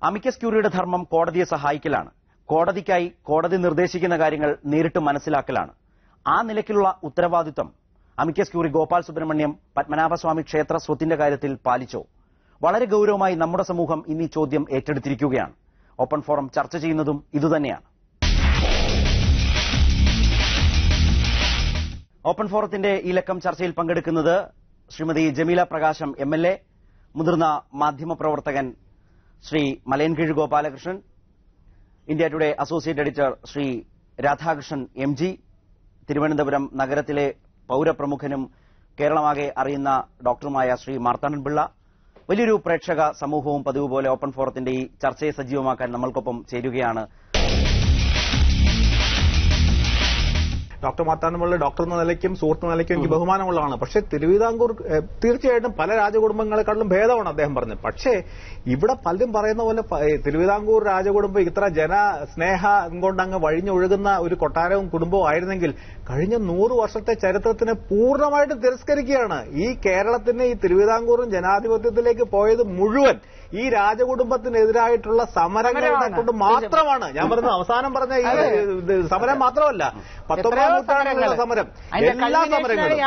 Amicus ക്യൂറിയുടെ ധർമ്മം കോടതിയെ സഹായിക്കലാണ്. കോടതിക്കായി കോടതി നിർദ്ദേശിക്കുന്ന കാര്യങ്ങൾ നേരിട്ട് മനസ്സിലാക്കലാണ്. ആ നിലയ്ക്കുള്ള ഉത്തരവാദിത്വം അമിക്കസ് ക്യൂറി ഗോപാൽ സുബ്രഹ്മണ്യം പത്മനാഭസ്വാമി ക്ഷേത്ര സ്വത്തിന്റെ കാര്യത്തിൽ പാലിച്ചോ? വളരെ ഗൌരവമായി നമ്മുടെ സമൂഹം ഇന്ന് ഈ ചോദ്യം ഏറ്റെടുത്തിരിക്കുകയാണ്. ഓപ്പൺ ഫോറം ചർച്ച ചെയ്യുന്നതും ഇതുതന്നെയാണ്. ഓപ്പൺ ഫോറത്തിന്റെ ഈ ലക്കം ചർച്ചയിൽ പങ്കെടുക്കുന്നത് ശ്രീമതി ജമീല പ്രകാശം MLA, മുതിർന്ന മാധ്യമപ്രവർത്തകൻ Shri Malayinkeezhu Gopalakrishnan, India today associate editor Shri Radhakrishnan MG, Thiruvananthapuram നഗരത്തിലെ പൌരപ്രമുഖനും കേരളമാകെ അറിയുന്ന ഡോക്ടറുമായ ശ്രീ മാർത്താണ്ഡൻ പിള്ള, വലിയൊരു പ്രേക്ഷക സമൂഹവും പതിവ് പോലെ ഓപ്പൺ ഫോറത്തിന്റെ ഈ ചർച്ചയെ സജീവമാക്കാൻ നമ്മൾക്കൊപ്പം ചേരുകയാണ്. ഡോക്ടർ മാർത്താണ്ഡൻപിള്ള ഡോക്ടർ എന്ന നിലയ്ക്കും സുഹൃത്ത് നിലയ്ക്കും എനിക്ക് ബഹുമാനമുള്ളതാണ്. പക്ഷേ തിരുവിതാംകൂർ തീർച്ചയായിട്ടും പല രാജകുടുംബങ്ങളെക്കാളും ഭേദമാണ് അദ്ദേഹം പറഞ്ഞത്. പക്ഷേ ഇവിടെ പലരും പറയുന്ന പോലെ തിരുവിതാംകൂർ രാജകുടുംബം ഇത്ര ജനസ്നേഹം കൊണ്ടങ്ങ് വഴിഞ്ഞൊഴുകുന്ന ഒരു കൊട്ടാരവും കുടുംബവും ആയിരുന്നെങ്കിൽ കഴിഞ്ഞ 100 വർഷത്തെ ചരിത്രത്തിനെ പൂർണ്ണമായിട്ടും തിരസ്കരിക്കുകയാണ്. ഈ കേരളത്തിന് ഈ തിരുവിതാംകൂറും ജനാധിപത്യത്തിലേക്ക് പോയത് മുഴുവൻ ഈ രാജകുടുംബത്തിനെതിരായിട്ടുള്ള സമരങ്ങളെ കൊണ്ട് മാത്രമാണ്. ഞാൻ പറഞ്ഞത് അവസാനം പറഞ്ഞ ഈ സമരം മാത്രമല്ല, 19ാം നൂറ്റാണ്ടിലുള്ള സമരം, എല്ലാ സമരങ്ങളും,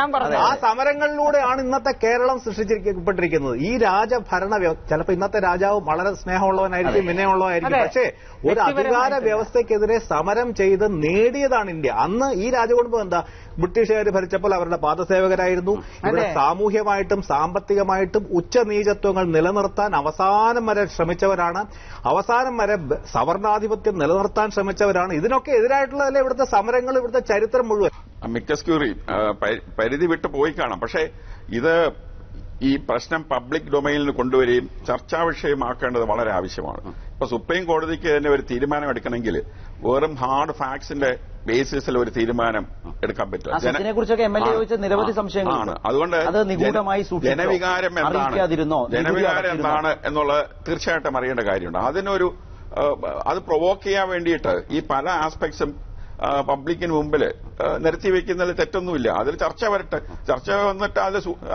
ആ സമരങ്ങളിലൂടെയാണ് ഇന്നത്തെ കേരളം സൃഷ്ടിക്കപ്പെട്ടിരിക്കുന്നത്. ഈ രാജഭരണ ചിലപ്പോൾ ഇന്നത്തെ രാജാവ് വളരെ സ്നേഹമുള്ളവനായിരിക്കും, വിനയമുള്ളവനായിരിക്കും, പക്ഷേ ഒരു അധികാര വ്യവസ്ഥയ്ക്കെതിരെ സമരം ചെയ്ത് നേടിയതാണ് ഇന്ത്യ. അന്ന് ഈ രാജകുടുംബം എന്താ, ബ്രിട്ടീഷുകാർ ഭരിച്ചപ്പോൾ അവരുടെ പാദസേവകരായിരുന്നു. ഇവിടെ സാമൂഹ്യമായിട്ടും സാമ്പത്തികമായിട്ടും ഉച്ചനീചത്വങ്ങൾ നിലനിർത്താൻ അവസാനം വരെ ശ്രമിച്ചവരാണ്. അവസാനം വരെ സവർണാധിപത്യം നിലനിർത്താൻ ശ്രമിച്ചവരാണ്. ഇതിനൊക്കെ എതിരായിട്ടുള്ളതല്ലേ ഇവിടുത്തെ സമരങ്ങൾ, ഇവിടുത്തെ ചരിത്രം മുഴുവൻ. അമിക്കസ് ക്യൂറി പരിധി വിട്ടു പോയി കാണാം. പക്ഷേ ഇത് ഈ പ്രശ്നം പബ്ലിക് ഡൊമൈനിൽ കൊണ്ടുവരികയും ചർച്ചാ വിഷയമാക്കേണ്ടത് വളരെ ആവശ്യമാണ്. ഇപ്പൊ സുപ്രീം കോടതിക്ക് തന്നെ ഒരു തീരുമാനം എടുക്കണമെങ്കിൽ വെറും ഹാർഡ് ഫാക്ട്സിന്റെ ബേസിസിൽ ഒരു തീരുമാനം എടുക്കാൻ പറ്റില്ല. അതിനെക്കുറിച്ചൊക്കെ MLA ചോദിച്ച നിരവധി സംശയങ്ങളാണ്. അതുകൊണ്ട് ജനവികാരം എന്താണ് എന്നുള്ളത് തീർച്ചയായിട്ടും അറിയേണ്ട കാര്യമുണ്ട്. അത് പ്രൊവോക്ക് ചെയ്യാൻ വേണ്ടിയിട്ട് ഈ പല ആസ്പെക്ട്സും പബ്ലിക്കിന് മുമ്പിൽ നിരത്തിവെക്കുന്നതിൽ തെറ്റൊന്നുമില്ല. അതിൽ ചർച്ച വരട്ടെ. ചർച്ച വന്നിട്ട്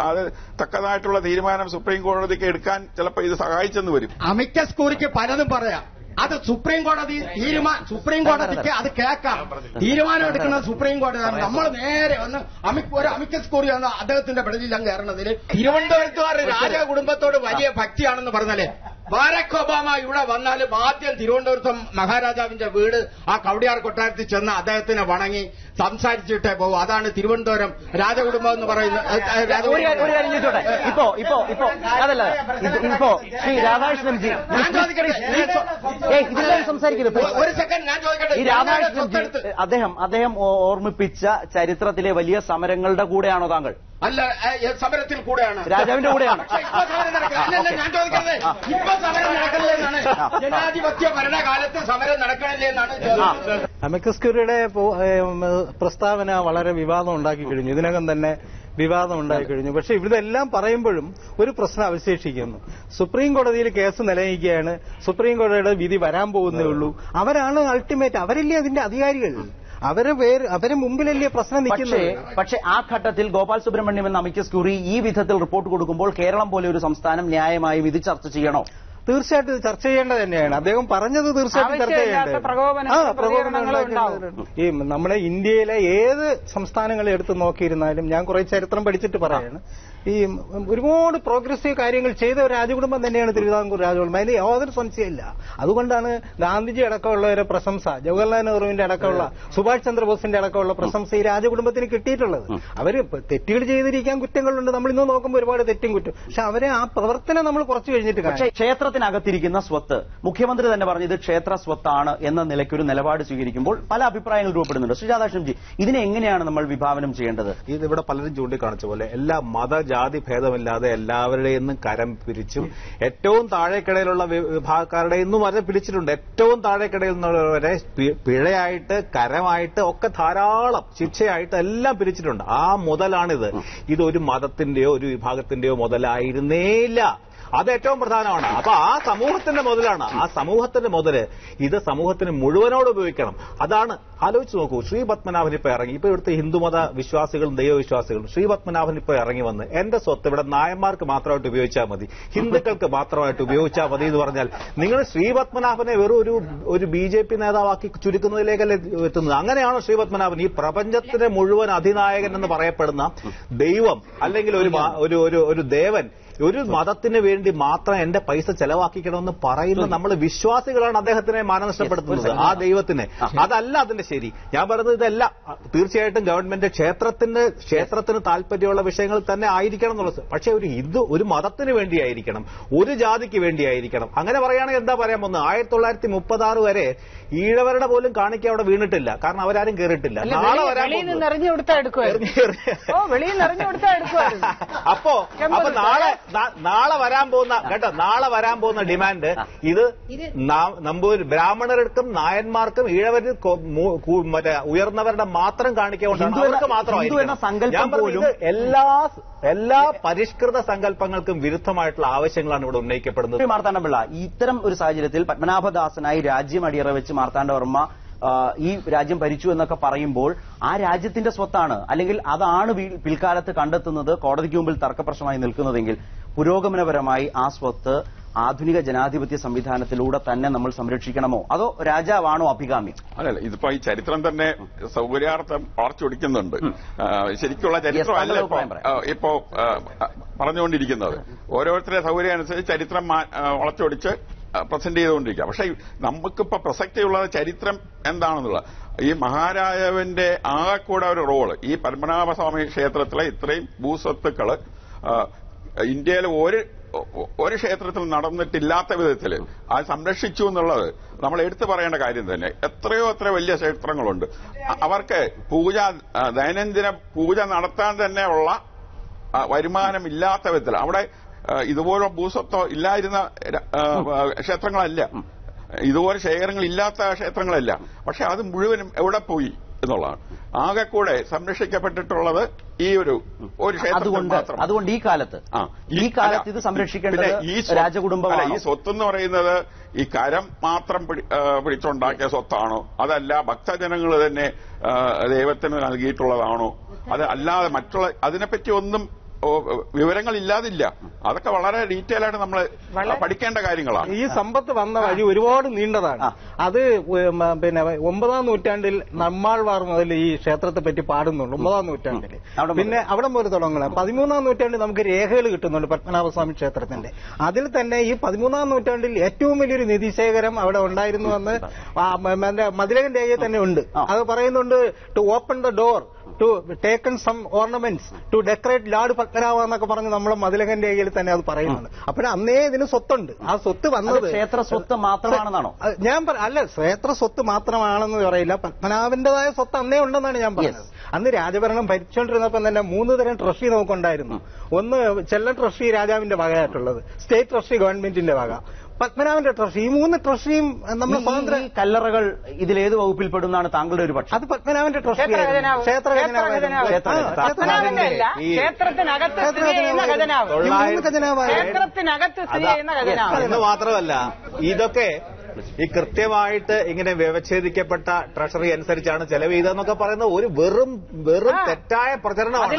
അത് തക്കതായിട്ടുള്ള തീരുമാനം സുപ്രീം കോടതിക്ക് എടുക്കാൻ ചിലപ്പോൾ ഇത് സഹായിച്ചെന്ന് വരും. അമിക്കസ് ക്യൂറിക്ക് പലതും പറയാം. അത് സുപ്രീം കോടതിക്ക് അത് കേൾക്കാം. തീരുമാനം എടുക്കുന്നത് സുപ്രീം കോടതിയാണ്. നമ്മൾ നേരെ വന്ന് ഒരു അമിക്കസ് ക്യൂറി എന്ന അദ്ദേഹത്തിന്റെ പ്രതിനിധി കയറുന്നതിൽ തിരുവനന്തപുരത്തുകാർ രാജകുടുംബത്തോട് വലിയ ഭക്തിയാണെന്ന് പറഞ്ഞാലേ, ബാരക് ഒബാമ ഇവിടെ വന്നാലും ആദ്യം തിരുവനന്തപുരത്ത് മഹാരാജാവിന്റെ വീട് ആ കവടിയാർ കൊട്ടാരത്തിൽ ചെന്ന് അദ്ദേഹത്തിനെ വണങ്ങി സംസാരിച്ചിട്ടേ പോകും. അതാണ് തിരുവനന്തപുരം രാജകുടുംബം എന്ന് പറയുന്നത്. ശ്രീ രാധാകൃഷ്ണൻജി, ഒരു സെക്കൻഡ് ഞാൻ ചോദിക്കട്ടെ. അദ്ദേഹം ഓർമ്മിപ്പിച്ച ചരിത്രത്തിലെ വലിയ സമരങ്ങളുടെ കൂടെയാണോ താങ്കൾ? അല്ല, സമരത്തിൽ കൂടെയാണ്, രാജാവിന്റെ കൂടെയാണ്. ഞാൻ ചോദിക്കുന്നത് ഇപ്പൊ സമരം നടക്കണില്ലേ എന്നാണ്. ജനാധിപത്യ ഭരണകാലത്ത് സമരം നടക്കണില്ലേ എന്നാണ്. അമിക്കസ് ക്യൂറിയുടെ പ്രസ്താവന വളരെ വിവാദം ഉണ്ടാക്കി കഴിഞ്ഞു. ഇതിനകം തന്നെ വിവാദം ഉണ്ടായി കഴിഞ്ഞു. പക്ഷെ ഇവിടെല്ലാം പറയുമ്പോഴും ഒരു പ്രശ്നം അവശേഷിക്കുന്നു. സുപ്രീം കോടതിയിൽ കേസ് നിലനിൽക്കുകയാണ്. സുപ്രീം കോടതിയുടെ വിധി വരാൻ പോകുന്നേ ഉള്ളൂ. അവരാണ് അൾട്ടിമേറ്റ്, അവരല്ലേ അതിന്റെ അധികാരികൾ. അവരെ മുമ്പിലല്ലേ പ്രശ്നം നിൽക്കുന്നത്. പക്ഷേ ആ ഘട്ടത്തിൽ ഗോപാൽ സുബ്രഹ്മണ്യം എന്ന അമിക്കസ് ക്യൂറി ഈ വിധത്തിൽ റിപ്പോർട്ട് കൊടുക്കുമ്പോൾ കേരളം പോലെ ഒരു സംസ്ഥാനം ന്യായമായും ഇത് ചർച്ച ചെയ്യണോ? തീർച്ചയായിട്ടും ചർച്ച ചെയ്യേണ്ടത് തന്നെയാണ്. അദ്ദേഹം പറഞ്ഞത് തീർച്ചയായിട്ടും ചർച്ച ചെയ്യേണ്ടത്. ഈ നമ്മുടെ ഇന്ത്യയിലെ ഏത് സംസ്ഥാനങ്ങളെ എടുത്ത് നോക്കിയിരുന്നാലും, ഞാൻ കുറെ ചരിത്രം പഠിച്ചിട്ട് പറയാണ്, ഈ ഒരുപാട് പ്രോഗ്രസീവ് കാര്യങ്ങൾ ചെയ്ത ഒരു രാജകുടുംബം തന്നെയാണ് തിരുവിതാംകൂർ രാജകുടുംബം. അതിന് യാതൊരു സംശയമില്ല. അതുകൊണ്ടാണ് ഗാന്ധിജി അടക്കമുള്ളവരെ പ്രശംസ, ജവഹർലാൽ നെഹ്റുവിന്റെ അടക്കമുള്ള, സുഭാഷ് ചന്ദ്രബോസിന്റെ അടക്കമുള്ള പ്രശംസ ഈ രാജകുടുംബത്തിന് കിട്ടിയിട്ടുള്ളത്. അവര് തെറ്റുകൾ ചെയ്തിരിക്കാൻ കുറ്റങ്ങളുണ്ട്. നമ്മൾ ഇന്ന് നോക്കുമ്പോൾ ഒരുപാട് തെറ്റും കുറ്റം. പക്ഷെ അവരെ ആ പ്രവർത്തനം നമ്മൾ കുറച്ചു കഴിഞ്ഞിട്ട്. പക്ഷേ ക്ഷേത്രത്തിനകത്തിരിക്കുന്ന സ്വത്ത് മുഖ്യമന്ത്രി തന്നെ പറഞ്ഞത് ക്ഷേത്ര സ്വത്താണ് എന്ന നിലയ്ക്കൊരു നിലപാട് സ്വീകരിക്കുമ്പോൾ പല അഭിപ്രായങ്ങൾ രൂപപ്പെടുന്നുണ്ട്. ശ്രീ രാധാകൃഷ്ണൻജി, ഇതിനെ എങ്ങനെയാണ് നമ്മൾ വിഭാവനം ചെയ്യേണ്ടത്? ഇതിവിടെ പലരും ചൂണ്ടിക്കാണിച്ച പോലെ എല്ലാ ജാതി ഭേദമില്ലാതെ എല്ലാവരുടെയും കരം പിരിച്ചും ഏറ്റവും താഴേക്കിടയിലുള്ള വിഭാഗക്കാരുടെ ഇന്നും വരെ പിടിച്ചിട്ടുണ്ട്. ഏറ്റവും താഴേക്കിടയിൽ നിന്നുള്ളവരെ പിഴയായിട്ട് കരമായിട്ട് ഒക്കെ ധാരാളം ശിക്ഷയായിട്ട് എല്ലാം പിരിച്ചിട്ടുണ്ട്. ആ മുതലാണിത്. ഇതൊരു മതത്തിന്റെയോ ഒരു വിഭാഗത്തിന്റെയോ മുതലായിരുന്നേയില്ല. അത് ഏറ്റവും പ്രധാനമാണ്. അപ്പൊ ആ സമൂഹത്തിന്റെ മുതലാണ്, ആ സമൂഹത്തിന്റെ മുതല് ഇത് സമൂഹത്തിന് മുഴുവനോട് ഉപയോഗിക്കണം. അതാണ് ആലോചിച്ച് നോക്കൂ. ശ്രീ പത്മനാഭൻ ഇപ്പൊ ഇറങ്ങി, ഇപ്പൊ ഇവിടുത്തെ ഹിന്ദുമത വിശ്വാസികളും ദൈവവിശ്വാസികളും ശ്രീ പത്മനാഭൻ ഇപ്പൊ ഇറങ്ങി വന്ന് എന്റെ സ്വത്ത് ഇവിടെ നായന്മാർക്ക് മാത്രമായിട്ട് ഉപയോഗിച്ചാൽ മതി, ഹിന്ദുക്കൾക്ക് മാത്രമായിട്ട് ഉപയോഗിച്ചാൽ മതി എന്ന് പറഞ്ഞാൽ നിങ്ങൾ ശ്രീ പത്മനാഭനെ വെറും ഒരു BJP നേതാവാക്കി ചുരുക്കുന്നതിലേക്കല്ലേ എത്തുന്നത്? അങ്ങനെയാണോ ശ്രീ പത്മനാഭൻ ഈ പ്രപഞ്ചത്തിന് മുഴുവൻ അധിനായകൻ എന്ന് പറയപ്പെടുന്ന ദൈവം അല്ലെങ്കിൽ ഒരു ദേവൻ ഒരു മതത്തിന് വേണ്ടി മാത്രം എന്റെ പൈസ ചെലവാക്കിക്കണമെന്ന് പറയുന്ന നമ്മൾ വിശ്വാസികളാണ് അദ്ദേഹത്തിനെ മാനനഷ്ടപ്പെടുത്തുന്നത്, ആ ദൈവത്തിനെ. അതല്ല അതിന്റെ ശരി. ഞാൻ പറയുന്നത് ഇതല്ല. തീർച്ചയായിട്ടും ഗവൺമെന്റ് ക്ഷേത്രത്തിന് താല്പര്യമുള്ള വിഷയങ്ങൾ തന്നെ ആയിരിക്കണം എന്നുള്ളത്. പക്ഷെ ഒരു മതത്തിന് വേണ്ടിയായിരിക്കണം, ഒരു ജാതിക്ക് വേണ്ടിയായിരിക്കണം. അങ്ങനെ പറയുകയാണെങ്കിൽ എന്താ പറയാൻ പോകുന്നത്? 1936 വരെ ഈഴവരുടെ പോലും കാണിക്ക അവിടെ വീണിട്ടില്ല. കാരണം അവരാരും കയറിയിട്ടില്ല. നാളെ വരാൻ അപ്പോ നാളെ വരാൻ പോകുന്ന ഡിമാൻഡ് ഇത് ബ്രാഹ്മണർക്കും നായന്മാർക്കും ഈഴവരും മറ്റേ ഉയർന്നവരുടെ മാത്രം കാണിക്കൊണ്ട് അവർക്ക് മാത്രമായിരിക്കും. എല്ലാ പരിഷ്കൃത സങ്കല്പങ്ങൾക്കും വിരുദ്ധമായിട്ടുള്ള ആവശ്യങ്ങളാണ് ഇവിടെ ഉന്നയിക്കപ്പെടുന്നത്. മാർത്താണ്ഡപിള്ള, ഇത്തരം ഒരു സാഹചര്യത്തിൽ പത്മനാഭദാസനായി രാജ്യം അടിയറ വെച്ച് മാർത്താണ്ഡവർമ്മ ഈ രാജ്യം ഭരിച്ചു എന്നൊക്കെ പറയുമ്പോൾ ആ രാജ്യത്തിന്റെ സ്വത്താണ്, അല്ലെങ്കിൽ അതാണ് പിൽക്കാലത്ത് കണ്ടെത്തുന്നത് കോടതിക്ക് മുമ്പിൽ തർക്കപ്രശ്നമായി നിൽക്കുന്നതെങ്കിൽ പുരോഗമനപരമായി ആ സ്വത്ത് ആധുനിക ജനാധിപത്യ സംവിധാനത്തിലൂടെ തന്നെ നമ്മൾ സംരക്ഷിക്കണമോ, അതോ രാജാവാണോ അഭികാമ്യം? അല്ലല്ല, ഇതിപ്പോ ഈ ചരിത്രം തന്നെ സൗകര്യാർത്ഥം വളച്ചൊടിക്കുന്നുണ്ട്. ശരിക്കുള്ള ചരിത്രമല്ല ഇപ്പോ പറഞ്ഞുകൊണ്ടിരിക്കുന്നത്. ഓരോരുത്തരുടെ സൗകര്യം അനുസരിച്ച് ചരിത്രം വളച്ചൊടിച്ച് പ്രസന്റ് ചെയ്തുകൊണ്ടിരിക്കുക. പക്ഷെ നമുക്കിപ്പോ പ്രസക്തിയുള്ളത് ചരിത്രം എന്താണെന്നുള്ളത്. ഈ മഹാരാജാവിന്റെ ആകെക്കൂടെ ഒരു റോള് ഈ പത്മനാഭസ്വാമി ക്ഷേത്രത്തിലെ ഇത്രയും ഭൂസ്വത്തുക്കള് ഇന്ത്യയിലെ ഒരു ക്ഷേത്രത്തിൽ നടന്നിട്ടില്ലാത്ത വിധത്തിൽ അത് സംരക്ഷിച്ചു എന്നുള്ളത് നമ്മൾ എടുത്തു പറയേണ്ട കാര്യം തന്നെ. എത്രയോ വലിയ ക്ഷേത്രങ്ങളുണ്ട്. അവർക്ക് ദൈനംദിന പൂജ നടത്താൻ തന്നെയുള്ള വരുമാനമില്ലാത്ത വിധത്തിൽ അവിടെ ഇതുപോലെ ഭൂസ്വത്തോ ഇല്ലായിരുന്ന ക്ഷേത്രങ്ങളല്ല, ഇതുപോലെ ശേഖരങ്ങൾ ഇല്ലാത്ത ക്ഷേത്രങ്ങളല്ല. പക്ഷെ അത് മുഴുവനും എവിടെ പോയി എന്നുള്ളതാണ്. ആകെക്കൂടെ സംരക്ഷിക്കപ്പെട്ടിട്ടുള്ളത് ഈ ഒരു ക്ഷേത്രം മാത്രം. അതുകൊണ്ട് ഈ കാലത്ത് ഇത് സംരക്ഷിക്കേണ്ടത് രാജകുടുംബമാണ്. ഈ സ്വത്തെന്ന് പറയുന്നത് ഈ കരം മാത്രം പിടിച്ചുണ്ടാക്കിയ സ്വത്താണോ, അതല്ല ഭക്തജനങ്ങൾ തന്നെ ദൈവത്തിന് നൽകിയിട്ടുള്ളതാണോ, അത് അല്ലാതെ മറ്റുള്ള അതിനെപ്പറ്റി ഒന്നും വിവരങ്ങളില്ലാതില്ല. അതൊക്കെ വളരെ ഡീറ്റെയിൽ ആയിട്ട് നമ്മൾ പഠിക്കേണ്ട കാര്യങ്ങളാണ്. ഈ സമ്പത്ത് വന്ന വഴി ഒരുപാട് നീണ്ടതാണ്. അത് പിന്നെ 9-ാം നൂറ്റാണ്ടിൽ നമ്മാൾവാർ മുതൽ ഈ ക്ഷേത്രത്തെ പറ്റി പാടുന്നുണ്ട്. 9-ാം നൂറ്റാണ്ടിൽ പിന്നെ അവിടെ മുതൽ തുടങ്ങണം. 13-ാം നൂറ്റാണ്ടിൽ നമുക്ക് രേഖകൾ കിട്ടുന്നുണ്ട് പത്മനാഭസ്വാമി ക്ഷേത്രത്തിന്റെ. അതിൽ തന്നെ ഈ 13-ാം നൂറ്റാണ്ടിൽ ഏറ്റവും വലിയൊരു നിധിശേഖരം അവിടെ ഉണ്ടായിരുന്നുവെന്ന് മതിലകൻ രേഖയിൽ തന്നെ ഉണ്ട്. അത് പറയുന്നുണ്ട്, to open the door to taken some ornaments to decorate lord Padmanabha എന്നൊക്കെ പറഞ്ഞ് നമ്മളെ മതിലകൻ രേഖയിൽ തന്നെ അത് പറയുന്നുണ്ട്. അപ്പോൾ അന്നേ ഇതിന് സ്വത്തുണ്ട്. ആ സ്വത്ത് വന്നത് ക്ഷേത്ര സ്വത്ത് മാത്രമാണെന്നാണോ? അല്ല, ക്ഷേത്ര സ്വത്ത് മാത്രമാണെന്ന് പറയില്ല, പത്മനാഭന്റേതായ സ്വത്ത് അന്നേ ഉണ്ടെന്നാണ് ഞാൻ പറയുന്നത്. അന്ന് രാജഭരണം ഭരിച്ചുകൊണ്ടിരുന്നപ്പം തന്നെ 3 തരം ട്രഷറി നമുക്കുണ്ടായിരുന്നു. ഒന്ന് ചെല്ലൻ ട്രഷറി രാജാവിന്റെ വകയായിട്ടുള്ളത്, സ്റ്റേറ്റ് ട്രഷറി ഗവൺമെന്റിന്റെ വക, പത്മനാഭന്റെ ട്രഷറി. ഈ 3 ട്രഷറിയും നമ്മൾ സ്വതന്ത്ര കല്ലറകൾ ഇതിലേത് വകുപ്പിൽപ്പെടുന്നതാണ് താങ്കളുടെ ഒരു പക്ഷം? അത് പത്മനാഭന്റെ ട്രഷറി, എന്ന് മാത്രമല്ല ഇതൊക്കെ ഈ കൃത്യമായിട്ട് ഇങ്ങനെ വ്യവച്ഛേദിക്കപ്പെട്ട ട്രഷറി അനുസരിച്ചാണ് ചെലവ് ചെയ്തതെന്നൊക്കെ പറയുന്ന ഒരു വെറും തെറ്റായ പ്രചരണമാണ്.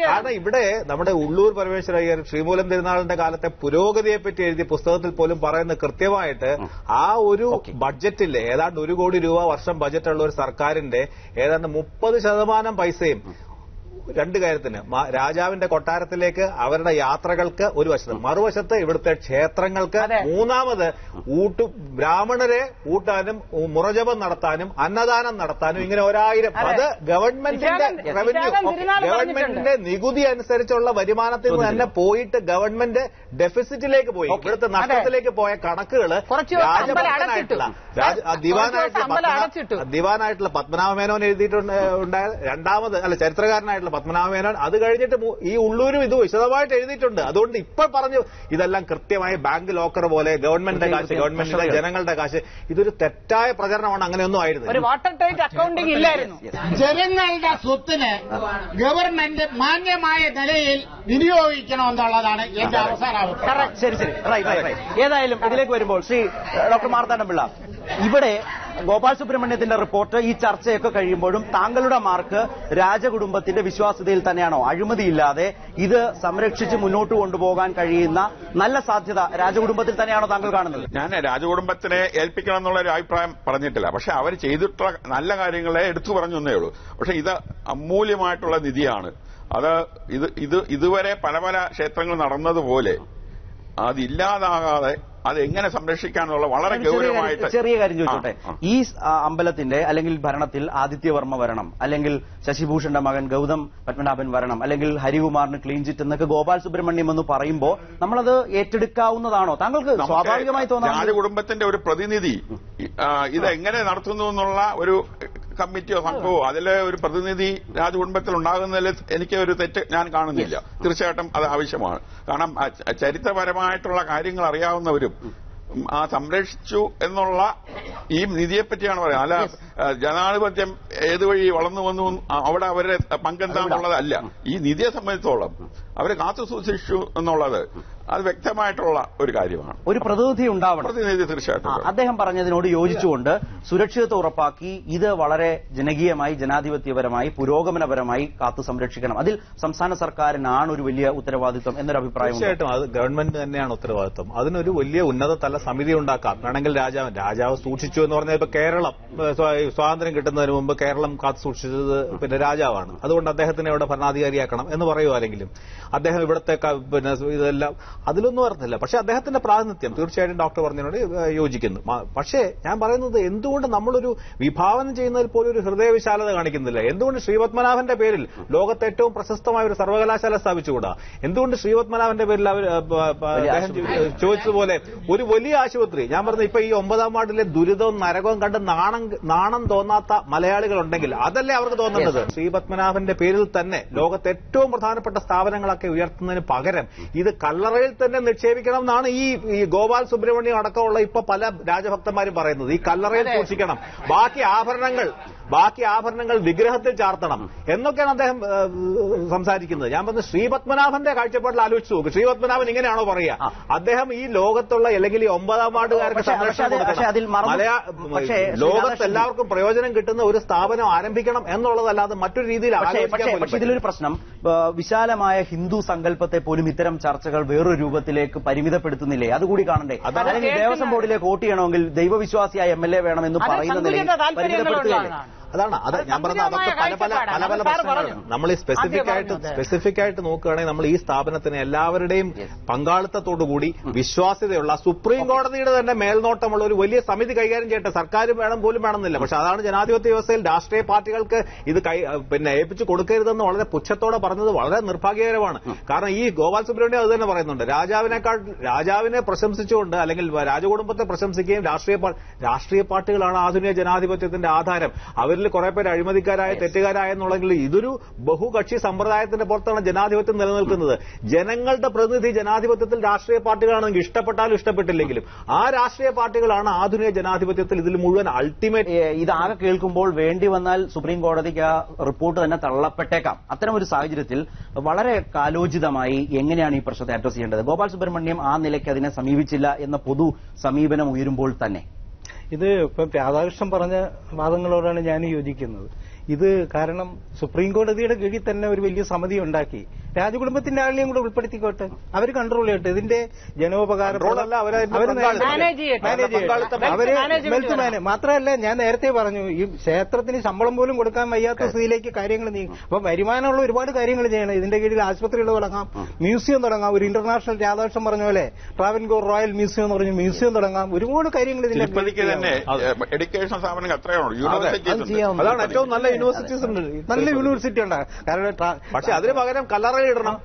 കാരണം ഇവിടെ നമ്മുടെ ഉള്ളൂർ പരമേശ്വര അയ്യർ ശ്രീമൂലം തിരുനാളിന്റെ കാലത്തെ പുരോഗതിയെപ്പറ്റി എഴുതിയ പുസ്തകത്തിൽ പോലും പറയുന്ന കൃത്യമായിട്ട് ആ ഒരു ബഡ്ജറ്റിൽ ഏതാണ്ട് 1 കോടി രൂപ വർഷം ബഡ്ജറ്റുള്ള ഒരു സർക്കാരിന്റെ ഏതാണ്ട് 30% പൈസയും 2 കാര്യത്തിന് രാജാവിന്റെ കൊട്ടാരത്തിലേക്ക് അവരുടെ യാത്രകൾക്ക് ഒരു വശത്ത്, മറുവശത്ത് ഇവിടുത്തെ ക്ഷേത്രങ്ങൾക്ക്, മൂന്നാമത് ബ്രാഹ്മണരെ ഊട്ടാനും മുറജപം നടത്താനും അന്നദാനം നടത്താനും ഇങ്ങനെ 1000 അത് ഗവൺമെന്റിന്റെ റവന്യൂ, ഗവൺമെന്റിന്റെ നികുതി അനുസരിച്ചുള്ള വരുമാനത്തിൽ നിന്ന് തന്നെ പോയിട്ട് ഗവൺമെന്റ് ഡെഫിസിറ്റിലേക്ക് പോയി, ഇവിടുത്തെ നഷ്ടത്തിലേക്ക് പോയ കണക്കുകൾ ദിവാനായിട്ടുള്ള പത്മനാഭ മേനോൻ എഴുതിയിട്ടുണ്ടായ ചരിത്രകാരനായിട്ടുള്ള പത്മനാഭമേനോൻ. അത് കഴിഞ്ഞിട്ട് ഈ ഉള്ളൂരും ഇത് വിശദമായിട്ട് എഴുതിയിട്ടുണ്ട്. അതുകൊണ്ട് ഇപ്പോൾ പറഞ്ഞു ഇതെല്ലാം കൃത്യമായി ബാങ്ക് ലോക്കർ പോലെ ഗവൺമെന്റിന്റെ കാശ്, ഗവൺമെന്റിന്റെ ജനങ്ങളുടെ കാശ്, ഇതൊരു തെറ്റായ പ്രചരണമാണ്. അങ്ങനെയൊന്നും ആയിരുന്നു. ഒരു വാട്ടർ ടൈറ്റ് അക്കൗണ്ടിംഗ് ഇല്ലായിരുന്നു. ജനങ്ങളുടെ സ്വത്തിന് ഗവൺമെന്റ് മാന്യമായ നിലയിൽ വിനിയോഗിക്കണമെന്നുള്ളതാണ് എന്റെ അവസാന അഭിപ്രായം. ശരി. ഏതായാലും ഇതിലേക്ക് വരുമ്പോൾ ശ്രീ ഡോക്ടർ മാർത്താണ്ഡപിള്ള, ഇവിടെ ഗോപാൽ സുബ്രഹ്മണ്യത്തിന്റെ റിപ്പോർട്ട്, ഈ ചർച്ചയൊക്കെ കഴിയുമ്പോഴും താങ്കളുടെ മാർക്ക് രാജകുടുംബത്തിന്റെ വിശ്വാസ്യതയിൽ തന്നെയാണോ? അഴിമതിയില്ലാതെ ഇത് സംരക്ഷിച്ച് മുന്നോട്ട് കൊണ്ടുപോകാൻ കഴിയുന്ന നല്ല സാധ്യത രാജകുടുംബത്തിൽ തന്നെയാണോ താങ്കൾ കാണുന്നത്? ഞാൻ രാജകുടുംബത്തിനെ ഏൽപ്പിക്കണം എന്നുള്ള ഒരു അഭിപ്രായം പറഞ്ഞിട്ടില്ല. പക്ഷെ അവർ ചെയ്തിട്ടുള്ള നല്ല കാര്യങ്ങളെ എടുത്തു പറഞ്ഞു എന്നേ ഉള്ളൂ. പക്ഷെ ഇത് അമൂല്യമായിട്ടുള്ള നിധിയാണ്. അത് ഇതുവരെ പല ക്ഷേത്രങ്ങൾ നടന്നതുപോലെ അതില്ലാതാകാതെ അതെങ്ങനെ സംരക്ഷിക്കാനുള്ള വളരെ ഗൗരവമായിട്ട് ചെറിയ കാര്യം ചോദിച്ചോട്ടെ. ഈ അമ്പലത്തിന്റെ അല്ലെങ്കിൽ ഭരണത്തിൽ ആദിത്യവർമ്മ വരണം, അല്ലെങ്കിൽ ശശിഭൂഷന്റെ മകൻ ഗൗതം പത്മനാഭൻ വരണം, അല്ലെങ്കിൽ ഹരികുമാറിന് ക്ലീൻ ചിറ്റ് എന്നൊക്കെ ഗോപാൽ സുബ്രഹ്മണ്യം എന്ന് പറയുമ്പോൾ നമ്മളത് ഏറ്റെടുക്കാവുന്നതാണോ? താങ്കൾക്ക് സ്വാഭാവികമായി തോന്നുന്നു രാജകുടുംബത്തിന്റെ ഒരു പ്രതിനിധി ഇതെങ്ങനെ നടത്തുന്നു എന്നുള്ള ഒരു കമ്മിറ്റിയോ സംഘമോ അതിലെ ഒരു പ്രതിനിധി രാജകുടുംബത്തിൽ ഉണ്ടാകുന്നതിൽ എനിക്ക് ഒരു തെറ്റ് ഞാൻ കാണുന്നില്ല. തീർച്ചയായിട്ടും അത് ആവശ്യമാണ്. കാരണം ചരിത്രപരമായിട്ടുള്ള കാര്യങ്ങൾ അറിയാവുന്നവരും സംരക്ഷിച്ചു എന്നുള്ള ഈ നിധിയെപ്പറ്റിയാണ് പറയുന്നത്. അല്ല ജനാധിപത്യം ഏതുവഴി വളർന്നു വന്നു അവിടെ അവരുടെ പങ്കെന്താന്നുള്ളതല്ല. ഈ നിധിയെ സംബന്ധിച്ചോളം അവരെ കാത്തു സൂക്ഷിച്ചു എന്നുള്ളത് അത് വ്യക്തമായിട്ടുള്ള ഒരു കാര്യമാണ്. ഒരു പ്രതിനിധി ഉണ്ടാവണം. പ്രതിനിധി തീർച്ചയായിട്ടും അദ്ദേഹം പറഞ്ഞതിനോട് യോജിച്ചുകൊണ്ട് സുരക്ഷിതത്വം ഉറപ്പാക്കി ഇത് വളരെ ജനകീയമായി, ജനാധിപത്യപരമായി, പുരോഗമനപരമായി കാത്തു സംരക്ഷിക്കണം. അതിൽ സംസ്ഥാന സർക്കാരിനാണ് ഒരു വലിയ ഉത്തരവാദിത്വം എന്നൊരു അഭിപ്രായം. തീർച്ചയായിട്ടും അത് ഗവൺമെന്റ് തന്നെയാണ് ഉത്തരവാദിത്വം. അതിനൊരു വലിയ ഉന്നതതല സമിതി ഉണ്ടാക്കാം. വേണമെങ്കിൽ രാജാവ് സൂക്ഷിച്ചു എന്ന് പറഞ്ഞാൽ ഇപ്പൊ കേരളം സ്വാതന്ത്ര്യം കിട്ടുന്നതിന് മുമ്പ് കേരളം കാത്തു സൂക്ഷിച്ചത് പിന്നെ രാജാവാണ്. അതുകൊണ്ട് അദ്ദേഹത്തിനെ ഇവിടെ ഭരണാധികാരിയാക്കണം എന്ന് പറയുമാരെങ്കിലും അദ്ദേഹം ഇവിടുത്തെ പിന്നെ ഇതെല്ലാം അതിലൊന്നും അർത്ഥമില്ല. പക്ഷെ അദ്ദേഹത്തിന്റെ പ്രാതിനിധ്യം തീർച്ചയായിട്ടും ഡോക്ടർ പറഞ്ഞതിനോട് യോജിക്കുന്നു. പക്ഷേ ഞാൻ പറയുന്നത് എന്തുകൊണ്ട് നമ്മളൊരു വിഭാവനം ചെയ്യുന്നതിൽ പോലും ഒരു ഹൃദയവിശാലത കാണിക്കുന്നില്ല? എന്തുകൊണ്ട് ശ്രീപത്മനാഭന്റെ പേരിൽ ലോകത്തെ ഏറ്റവും പ്രശസ്തമായ ഒരു സർവകലാശാല സ്ഥാപിച്ചുകൂടാ? എന്തുകൊണ്ട് ശ്രീപത്മനാഭന്റെ പേരിൽ അദ്ദേഹം ചോദിച്ചതുപോലെ ഒരു വലിയ ആശുപത്രി? ഞാൻ പറഞ്ഞത് ഇപ്പൊ ഈ 9ാം വാർഡിലെ ദുരിതവും നരകവും കണ്ട് നാണം തോന്നാത്ത മലയാളികളുണ്ടെങ്കിൽ അതല്ലേ അവർക്ക് തോന്നുന്നത്? ശ്രീപത്മനാഭന്റെ പേരിൽ തന്നെ ലോകത്തെ ഏറ്റവും പ്രധാനപ്പെട്ട സ്ഥാപനങ്ങളൊക്കെ ഉയർത്തുന്നതിന് പകരം ഇത് കല്ലറയിൽ തന്നെ നിക്ഷേപിക്കണം എന്നാണ് ഈ ഗോപാൽ സുബ്രഹ്മണ്യം അടക്കമുള്ള ഇപ്പൊ പല രാജഭക്തന്മാരും പറയുന്നത്. ഈ കല്ലറയിൽ സൂക്ഷിക്കണം, ബാക്കി ആഭരണങ്ങൾ വിഗ്രഹത്തിൽ ചാർത്തണം എന്നൊക്കെയാണ് അദ്ദേഹം സംസാരിക്കുന്നത്. ഞാൻ പറഞ്ഞത് ശ്രീപത്മനാഭന്റെ കാഴ്ചപ്പാടിൽ ആലോചിച്ചു നോക്കും. ശ്രീപത്മനാഭൻ ഇങ്ങനെയാണോ പറയുക? അദ്ദേഹം ഈ ലോകത്തുള്ള അല്ലെങ്കിൽ ഈ 9ാം വാർഡുകാർക്ക് ലോകത്ത് എല്ലാവർക്കും പ്രയോജനം കിട്ടുന്ന ഒരു സ്ഥാപനം ആരംഭിക്കണം എന്നുള്ളതല്ലാതെ മറ്റൊരു രീതിയിൽ പക്ഷേ ഇതിലൊരു പ്രശ്നം, വിശാലമായ ഹിന്ദു സങ്കല്പത്തെ പോലും ഇത്തരം ചർച്ചകൾ വേറൊരു രൂപത്തിലേക്ക് പരിമിതപ്പെടുത്തുന്നില്ലേ? അതുകൂടി കാണണ്ടേ? അല്ലെങ്കിൽ ദേവസ്വം ബോർഡിലേക്ക് വോട്ട് ചെയ്യണമെങ്കിൽ ദൈവവിശ്വാസിയായ MLA വേണമെന്ന് പറയുന്ന നിലയിൽ പരിമിതപ്പെടുത്തുകയല്ലേ? അതാണ് ഞാൻ പറഞ്ഞത്. അതൊക്കെ പല പ്രശ്നങ്ങളാണ്. നമ്മൾ ഈ സ്പെസിഫിക് ആയിട്ട് നോക്കുകയാണെങ്കിൽ നമ്മൾ ഈ സ്ഥാപനത്തിന് എല്ലാവരുടെയും പങ്കാളിത്തത്തോടുകൂടി വിശ്വാസ്യതയുള്ള സുപ്രീം കോടതിയുടെ തന്നെ മേൽനോട്ടമുള്ള ഒരു വലിയ സമിതി കൈകാര്യം ചെയ്യട്ടെ. സർക്കാർ പോലും വേണമെന്നില്ല. പക്ഷെ അതാണ് ജനാധിപത്യ വ്യവസ്ഥയിൽ രാഷ്ട്രീയ പാർട്ടികൾക്ക് ഇത് പിന്നെ ഏൽപ്പിച്ചു കൊടുക്കരുതെന്ന് വളരെ പുച്ഛത്തോടെ പറഞ്ഞത് വളരെ നിർഭാഗ്യകരമാണ്. കാരണം ഈ ഗോപാൽ സുബ്രഹ്മണ്യം അത് തന്നെ പറയുന്നുണ്ട്. രാജാവിനെ പ്രശംസിച്ചുകൊണ്ട് അല്ലെങ്കിൽ രാജകുടുംബത്തെ പ്രശംസിക്കുകയും രാഷ്ട്രീയ പാർട്ടികളാണ് ആധുനിക ജനാധിപത്യത്തിന്റെ ആധാരം, അവരിൽ കുറെ പേര് അഴിമതിക്കാരായ തെറ്റുകാരായ എന്നുള്ളെങ്കിൽ ഇതൊരു ബഹുകക്ഷി സമ്പ്രദായത്തിന്റെ പുറത്താണ് ജനാധിപത്യം നിലനിൽക്കുന്നത്. ജനങ്ങളുടെ പ്രതിനിധി ജനാധിപത്യത്തിൽ രാഷ്ട്രീയ പാർട്ടികളാണെങ്കിൽ ഇഷ്ടപ്പെട്ടാലും ഇഷ്ടപ്പെട്ടില്ലെങ്കിലും ആ രാഷ്ട്രീയ പാർട്ടികളാണ് ആധുനിക ജനാധിപത്യത്തിൽ ഇതിൽ മുഴുവൻ അൾട്ടിമേറ്റ്. ഇതാകെ കേൾക്കുമ്പോൾ വേണ്ടി വന്നാൽ സുപ്രീം കോടതിക്ക് ആ റിപ്പോർട്ട് തന്നെ തള്ളപ്പെട്ടേക്കാം. അത്തരം ഒരു സാഹചര്യത്തിൽ വളരെ കാലോചിതമായി എങ്ങനെയാണ് ഈ പ്രശ്നത്തെ അഡ്രസ് ചെയ്യേണ്ടത്? ഗോപാൽ സുബ്രഹ്മണ്യം ആ നിലയ്ക്ക് അതിനെ സമീപിച്ചില്ല എന്ന പൊതു സമീപനം ഉയരുമ്പോൾ തന്നെ ഇത് ഇപ്പം രാധാകൃഷ്ണൻ പറഞ്ഞ വാദങ്ങളോടാണ് ഞാൻ യോജിക്കുന്നത്. ഇത് കാരണം സുപ്രീം കോടതിയുടെ കീഴിൽ തന്നെ ഒരു വലിയ സമിതി ഉണ്ടാക്കി രാജകുടുംബത്തിന്റെ ആളെയും കൂടെ ഉൾപ്പെടുത്തിക്കോട്ടെ, അവർ കൺട്രോൾ ചെയ്യട്ടെ. ഇതിന്റെ ജനോപകാരം മാത്രമല്ല, ഞാൻ നേരത്തെ പറഞ്ഞു ഈ ക്ഷേത്രത്തിന് ശമ്പളം പോലും കൊടുക്കാൻ വയ്യാത്ത സ്ഥിതിയിലേക്ക് കാര്യങ്ങൾ നീങ്ങും. അപ്പൊ വരുമാനമുള്ള ഒരുപാട് കാര്യങ്ങൾ ചെയ്യണം. ഇതിന്റെ കീഴിൽ ആശുപത്രികൾ തുടങ്ങാം, മ്യൂസിയം തുടങ്ങാം, ഒരു ഇന്റർനാഷണൽ രാധാകൃഷ്ണൻ പറഞ്ഞ പോലെ ട്രാവൻകൂർ റോയൽ മ്യൂസിയം എന്ന് പറഞ്ഞ് മ്യൂസിയം തുടങ്ങാം. ഒരുപാട് കാര്യങ്ങൾ ഇതിന്റെ എഡ്യൂക്കേഷൻ സ്ഥാപനങ്ങൾ അതാണ് ഏറ്റവും നല്ല യൂണിവേഴ്സിറ്റീസ് ഉണ്ട്. നല്ല യൂണിവേഴ്സിറ്റി ഉണ്ടാകും. കാരണം പക്ഷെ അതിന് പകരം കല്ലറ ഇടണം,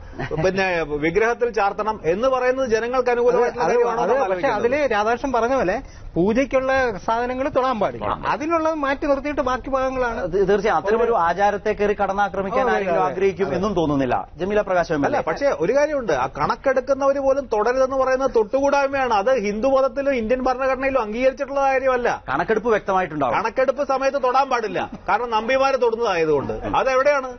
പിന്നെ വിഗ്രഹത്തിൽ ചാർത്തണം എന്ന് പറയുന്നത് ജനങ്ങൾക്ക് അനുകൂലമായിട്ടുള്ള. പക്ഷെ അതില് രാധാകൃഷ്ണൻ പറഞ്ഞ പോലെ പൂജയ്ക്കുള്ള സാധനങ്ങൾ തൊടാൻ പാടില്ല, അതിനുള്ളത് മാറ്റി നിർത്തിയിട്ട് ബാക്കി ഭാഗങ്ങളാണ്. തീർച്ചയായും അത്തരമൊരു ആചാരത്തെ കയറി കടന്നാക്രമിക്കാൻ ആരെങ്കിലും ആഗ്രഹിക്കും എന്നും തോന്നുന്നില്ല. ജമീല പ്രകാശം അല്ല, പക്ഷേ ഒരു കാര്യമുണ്ട്, ആ കണക്കെടുക്കുന്നവർ പോലും തുടരുതെന്ന് പറയുന്നത് തൊട്ടുകൂടായ്മയാണ്. അത് ഹിന്ദുമതത്തിലും ഇന്ത്യൻ ഭരണഘടനയിലും അംഗീകരിച്ചിട്ടുള്ള കാര്യമല്ല. കണക്കെടുപ്പ് വ്യക്തമായിട്ടുണ്ടാവും. കണക്കെടുപ്പ് സമയത്ത് തൊടാൻ പാടില്ല, കാരണം നമ്പിമാര് തൊടുന്നതായതുകൊണ്ട്. അതെവിടെയാണ്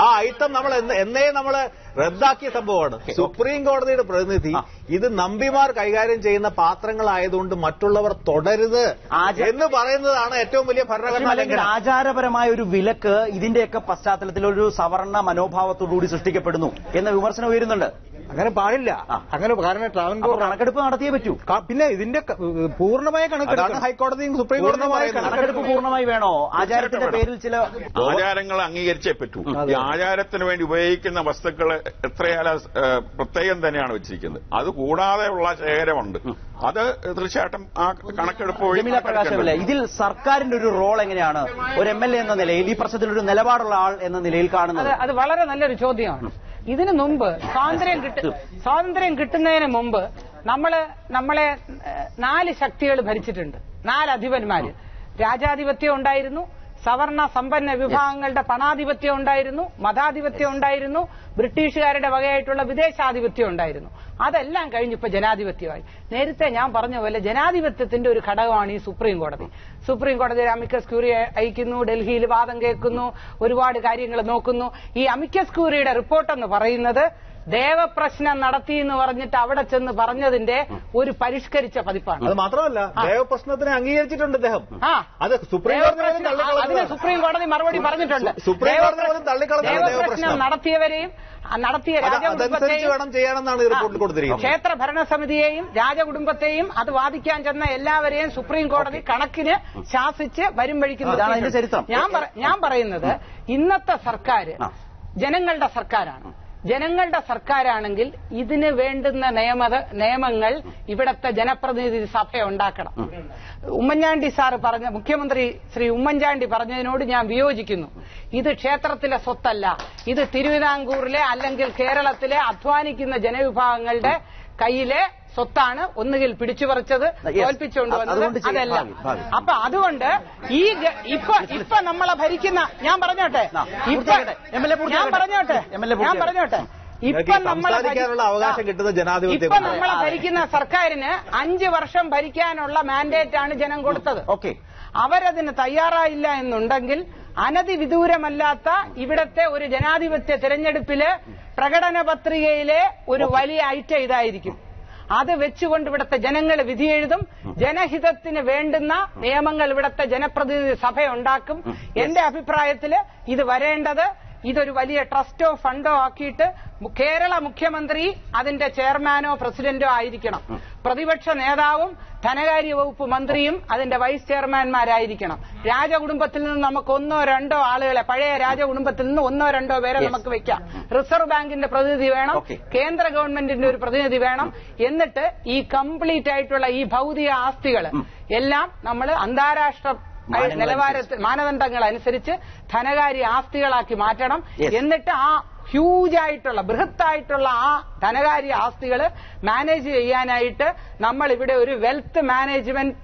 ആ ഐറ്റം? നമ്മൾ എന്നേ നമ്മള് റദ്ദാക്കിയ സംഭവമാണ്. സുപ്രീം കോടതിയുടെ പ്രതിനിധി ഇത് നമ്പിമാർ കൈകാര്യം ചെയ്യുന്ന പാത്രങ്ങളായതുകൊണ്ട് മറ്റുള്ളവർ തുടരുത് എന്ന് പറയുന്നതാണ് ഏറ്റവും വലിയ ഭരണഘടനാ ലംഘനം. ആചാരപരമായ ഒരു വിലക്ക് ഇതിന്റെയൊക്കെ പശ്ചാത്തലത്തിൽ ഒരു സവർണ മനോഭാവത്തോടുകൂടി സൃഷ്ടിക്കപ്പെടുന്നു എന്ന വിമർശനം ഉയരുന്നുണ്ട്. അങ്ങനെ പാടില്ല. അങ്ങനെ കാരണം ട്രാവൻകൂർ കണക്കെടുപ്പ് നടത്തിയേ പറ്റൂ. പിന്നെ ഇതിന്റെ പൂർണ്ണമായ കണക്കെടുപ്പ് ഹൈക്കോടതിയും സുപ്രീം കോടതിയും കണക്കെടുപ്പ് പൂർണ്ണമായി വേണോ? ആചാരത്തിന്റെ പേരിൽ ചില ആചാരങ്ങൾ അംഗീകരിച്ചേ പറ്റൂ. ഈ ആചാരത്തിന് വേണ്ടി ഉപയോഗിക്കുന്ന വസ്തുക്കൾ എത്രയാലും പ്രത്യേകം തന്നെയാണ് വെച്ചിരിക്കുന്നത്. അത് കൂടാതെയുള്ള ശേഖരമുണ്ട്. അത് തീർച്ചയായിട്ടും ആ കണക്കെടുപ്പ് പ്രകാശമില്ല. ഇതിൽ സർക്കാരിന്റെ ഒരു റോൾ എങ്ങനെയാണ് ഒരു എംഎൽഎ എന്ന നിലയിൽ ഈ പ്രശ്നത്തിൽ ഒരു നിലപാടുള്ള ആൾ എന്ന നിലയിൽ കാണുന്നത്? അത് വളരെ നല്ലൊരു ചോദ്യമാണ്. ഇതിനു മുമ്പ് സ്വാതന്ത്ര്യം കിട്ടുന്നതിന് മുമ്പ് നമ്മളെ 4 ശക്തികൾ ഭരിച്ചിട്ടുണ്ട്, 4 അധിപന്മാര്. രാജാധിപത്യം ഉണ്ടായിരുന്നു, സവർണ സമ്പന്ന വിഭാഗങ്ങളുടെ പണാധിപത്യം ഉണ്ടായിരുന്നു, മതാധിപത്യം ഉണ്ടായിരുന്നു, ബ്രിട്ടീഷുകാരുടെ വകയായിട്ടുള്ള വിദേശാധിപത്യം ഉണ്ടായിരുന്നു. അതെല്ലാം കഴിഞ്ഞിപ്പോ ജനാധിപത്യമായി. നേരത്തെ ഞാൻ പറഞ്ഞ പോലെ ജനാധിപത്യത്തിന്റെ ഒരു ഘടകമാണ് ഈ സുപ്രീം കോടതി. സുപ്രീം കോടതി അമിക്കസ് ക്യൂറി അയക്കുന്നു, ഡൽഹിയിൽ വാദം കേൾക്കുന്നു, ഒരുപാട് കാര്യങ്ങൾ നോക്കുന്നു. ഈ അമിക്കസ് ക്യൂറിയുടെ റിപ്പോർട്ടെന്ന് പറയുന്നത് ദേവപ്രശ്നം നടത്തി എന്ന് പറഞ്ഞിട്ട് അവിടെ ചെന്ന് പറഞ്ഞതിന്റെ ഒരു പരിഷ്കരിച്ച പതിപ്പാണ്. അത് മാത്രമല്ല, ദേവപ്രശ്നത്തിനെ അംഗീകരിച്ചിട്ടുണ്ട് അദ്ദേഹം. അത് സുപ്രീം കോടതി മറുപടി പറഞ്ഞിട്ടുണ്ട്. ദേവപ്രശ്നം നടത്തിയവരെയും നടത്തിയ ക്ഷേത്ര ഭരണസമിതിയെയും രാജകുടുംബത്തെയും അത് വാദിക്കാൻ ചെന്ന എല്ലാവരെയും സുപ്രീം കോടതി കണക്കിന് ശാസിച്ച് വരും വഴിക്കുന്നത് ചരിത്രം. ഞാൻ പറയുന്നത് ഇന്നത്തെ സർക്കാർ ജനങ്ങളുടെ സർക്കാരാണ്. ജനങ്ങളുടെ സർക്കാരാണെങ്കിൽ ഇതിന് വേണ്ടുന്ന നിയമങ്ങൾ ഇവിടത്തെ ജനപ്രതിനിധി സഭ ഉണ്ടാക്കണം. ഉമ്മൻചാണ്ടി സാർ പറഞ്ഞ മുഖ്യമന്ത്രി ശ്രീ ഉമ്മൻചാണ്ടി പറഞ്ഞതിനോട് ഞാൻ വിയോജിക്കുന്നു. ഇത് ക്ഷേത്രത്തിലെ സ്വത്തല്ല, ഇത് തിരുവിതാംകൂറിലെ അല്ലെങ്കിൽ കേരളത്തിലെ അധ്വാനിക്കുന്ന ജനവിഭാഗങ്ങളുടെ കയ്യിലെ സ്വത്താണ്. ഒന്നുകിൽ പിടിച്ചുപറിച്ചത്, തോൽപ്പിച്ചുകൊണ്ടുവന്നത് അതല്ല. അപ്പൊ അതുകൊണ്ട് ഇപ്പൊ നമ്മളെ ഭരിക്കുന്ന ഞാൻ പറഞ്ഞോട്ടെ ഇപ്പൊ നമ്മളെ ഭരിക്കുന്ന സർക്കാരിന് 5 വർഷം ഭരിക്കാനുള്ള മാൻഡേറ്റാണ് ജനം കൊടുത്തത്. അവരതിന് തയ്യാറായില്ല എന്നുണ്ടെങ്കിൽ അനധിവിദൂരമല്ലാത്ത ഇവിടത്തെ ഒരു ജനാധിപത്യ തെരഞ്ഞെടുപ്പില് പ്രകടന പത്രികയിലെ ഒരു വലിയ ഐറ്റം ഇതായിരിക്കും. അത് വെച്ചുകൊണ്ട് ഇവിടുത്തെ ജനങ്ങൾ വിധിയെഴുതും. ജനഹിതത്തിന് വേണ്ടുന്ന നിയമങ്ങൾ ഇവിടുത്തെ ജനപ്രതിനിധി സഭ ഉണ്ടാക്കും. എന്റെ അഭിപ്രായത്തിൽ ഇത് വരേണ്ടത് ഇതൊരു വലിയ ട്രസ്റ്റോ ഫണ്ടോ ആക്കിയിട്ട് കേരള മുഖ്യമന്ത്രി അതിന്റെ ചെയർമാനോ പ്രസിഡന്റോ ആയിരിക്കണം. പ്രതിപക്ഷ നേതാവും ധനകാര്യ വകുപ്പ് മന്ത്രിയും അതിന്റെ വൈസ് ചെയർമാൻമാരായിരിക്കണം. രാജകുടുംബത്തിൽ നിന്ന് നമുക്ക് 1-2 ആളുകളെ, പഴയ രാജകുടുംബത്തിൽ നിന്ന് 1-2 പേരെ നമുക്ക് വെക്കാം. റിസർവ് ബാങ്കിന്റെ പ്രതിനിധി വേണം, കേന്ദ്ര ഗവൺമെന്റിന്റെ ഒരു പ്രതിനിധി വേണം. എന്നിട്ട് ഈ കംപ്ലീറ്റ് ആയിട്ടുള്ള ഈ ഭൗതിക ആസ്തികൾ എല്ലാം നമ്മൾ അന്താരാഷ്ട്ര മാനദണ്ഡങ്ങൾ അനുസരിച്ച് ധനകാര്യ ആസ്തികളാക്കി മാറ്റണം. എന്നിട്ട് ആ ഹ്യൂജായിട്ടുള്ള ബൃഹത്തായിട്ടുള്ള ആ ധനകാര്യ ആസ്തികൾ മാനേജ് ചെയ്യാനായിട്ട് നമ്മൾ ഇവിടെ ഒരു വെൽത്ത് മാനേജ്മെന്റ്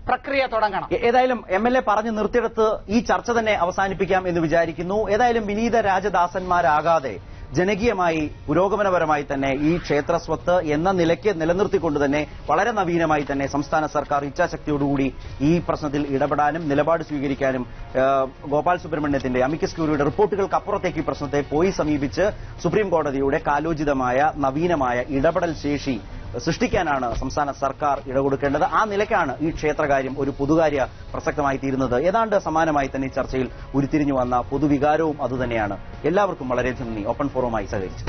പ്രക്രിയ തുടങ്ങണം. ഏതായാലും എംഎൽഎ പറഞ്ഞു നിർത്തിയെടുത്ത് ഈ ചർച്ച തന്നെ അവസാനിപ്പിക്കാം എന്ന് വിചാരിക്കുന്നു. ഏതായാലും വിനീത രാജദാസന്മാരാകാതെ ജനകീയമായി പുരോഗമനപരമായി തന്നെ ഈ ക്ഷേത്രസ്വത്ത് എന്ന നിലയ്ക്ക് നിലനിർത്തിക്കൊണ്ട് തന്നെ വളരെ നവീനമായി തന്നെ സംസ്ഥാന സർക്കാർ ഇച്ഛാശക്തിയോടുകൂടി ഈ പ്രശ്നത്തിൽ ഇടപെടാനും നിലപാട് സ്വീകരിക്കാനും ഗോപാൽ സുബ്രഹ്മണ്യത്തിന്റെ അമിക്കസ് ക്യൂറിയുടെ റിപ്പോർട്ടുകൾക്ക് അപ്പുറത്തേക്ക് ഈ പ്രശ്നത്തെ പോയി സമീപിച്ച് സുപ്രീം കോടതിയുടെ കാലോചിതമായ നവീനമായ ഇടപെടൽ ശേഷി സൃഷ്ടിക്കാനാണ് സംസ്ഥാന സർക്കാർ ഇടകൊടുക്കേണ്ടത്. ആ നിലയ്ക്കാണ് ഈ ക്ഷേത്രകാര്യം ഒരു പൊതുകാര്യ പ്രസക്തമായി തീരുന്നത്. ഏതാണ്ട് സമാനമായി തന്നെ ഈ ചർച്ചയിൽ ഉരുത്തിരിഞ്ഞു വന്ന പൊതുവികാരവും അതുതന്നെയാണ്. എല്ലാവർക്കും വളരെ നന്ദി ഓപ്പൺ ഫോറവുമായി സഹകരിച്ചു.